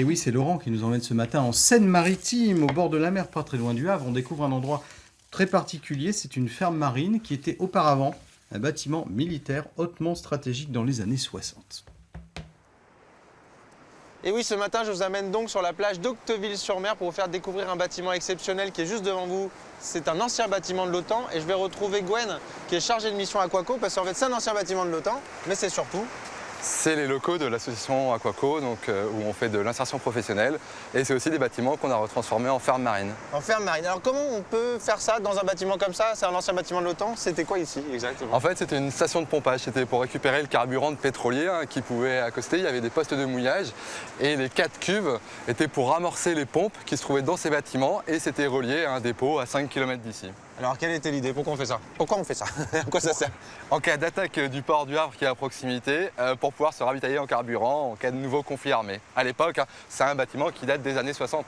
Et oui, c'est Laurent qui nous emmène ce matin en Seine-Maritime, au bord de la mer, pas très loin du Havre. On découvre un endroit très particulier, c'est une ferme marine qui était auparavant un bâtiment militaire hautement stratégique dans les années 60. Et oui, ce matin, je vous amène donc sur la plage d'Octeville-sur-Mer pour vous faire découvrir un bâtiment exceptionnel qui est juste devant vous. C'est un ancien bâtiment de l'OTAN et je vais retrouver Gwen qui est chargée de mission Aquaco parce qu'en fait, c'est un ancien bâtiment de l'OTAN, mais c'est surtout... C'est les locaux de l'association Aquaco, où on fait de l'insertion professionnelle. Et c'est aussi des bâtiments qu'on a retransformés en ferme marine. En ferme marine. Alors comment on peut faire ça dans un bâtiment comme ça? C'est un ancien bâtiment de l'OTAN. C'était quoi ici exactement? En fait, c'était une station de pompage. C'était pour récupérer le carburant de pétrolier qui pouvait accoster. Il y avait des postes de mouillage. Et les 4 cuves étaient pour amorcer les pompes qui se trouvaient dans ces bâtiments. Et c'était relié à un dépôt à 5 km d'ici. Alors quelle était l'idée? Pourquoi on fait ça? Pourquoi on fait ça? À quoi ça sert? En cas d'attaque du port du Havre qui est à proximité, pour pouvoir se ravitailler en carburant en cas de nouveau conflit armé. À l'époque, c'est un bâtiment qui date des années 60.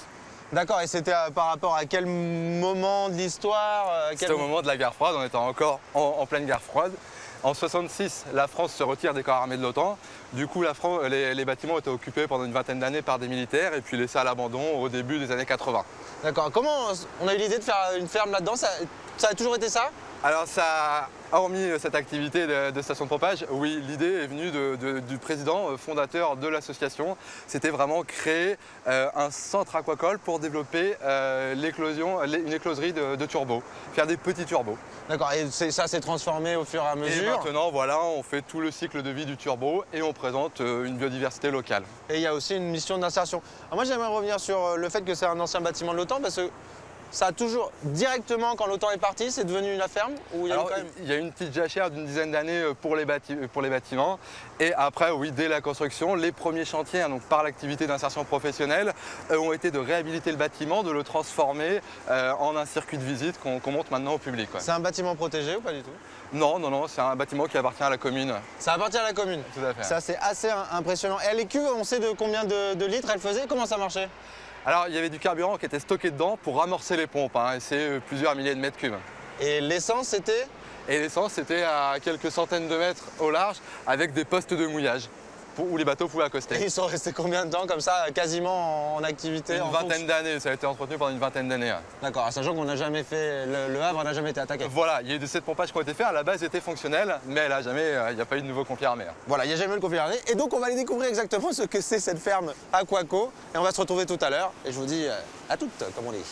D'accord, et c'était par rapport à quel moment de l'histoire? C'était au moment de la guerre froide, on était encore en pleine guerre froide. En 1966, la France se retire des corps armés de l'OTAN. Du coup, les bâtiments étaient occupés pendant une vingtaine d'années par des militaires et puis laissés à l'abandon au début des années 80. D'accord, comment on a eu l'idée de faire une ferme là-dedans? Ça a toujours été ça? Alors ça, hormis cette activité de station de pompage, oui, l'idée est venue du président fondateur de l'association. C'était vraiment créer un centre aquacole pour développer une écloserie de turbos, faire des petits turbos. D'accord, et ça s'est transformé au fur et à mesure? Et maintenant, voilà, on fait tout le cycle de vie du turbo et on présente une biodiversité locale. Et il y a aussi une mission d'insertion. Alors moi, j'aimerais revenir sur le fait que c'est un ancien bâtiment de l'OTAN parce que ça a toujours, directement quand l'OTAN est parti, c'est devenu une ferme ou il y a Alors, quand même... il y a une petite jachère d'une dizaine d'années pour les bâtiments. Et après, oui, dès la construction, les premiers chantiers, donc par l'activité d'insertion professionnelle, ont été de réhabiliter le bâtiment, de le transformer en un circuit de visite qu'on monte maintenant au public. C'est un bâtiment protégé ou pas du tout? Non, non, non, c'est un bâtiment qui appartient à la commune. Ça appartient à la commune? Tout à fait. Ça, c'est assez impressionnant. Et les cuves, on sait de combien de litres elles faisaient? Comment ça marchait? Alors, il y avait du carburant qui était stocké dedans pour amorcer les pompes, et c'est plusieurs milliers de mètres cubes. Et l'essence, c'était? Et l'essence, c'était à quelques centaines de mètres au large, avec des postes de mouillage, où les bateaux pouvaient accoster. Et ils sont restés combien de temps comme ça, quasiment en activité? Une vingtaine d'années, ça a été entretenu pendant une vingtaine d'années. D'accord, sachant qu'on n'a jamais fait, le Havre n'a jamais été attaqué. Voilà, il y a eu de ces pompages qui ont été faits, à la base étaient fonctionnels, mais il n'y a pas eu de nouveau conflit armé. Voilà, il n'y a jamais eu le conflit armé. Et donc on va aller découvrir exactement ce que c'est cette ferme Aquaco. Et on va se retrouver tout à l'heure. Et je vous dis à toutes, comme on dit.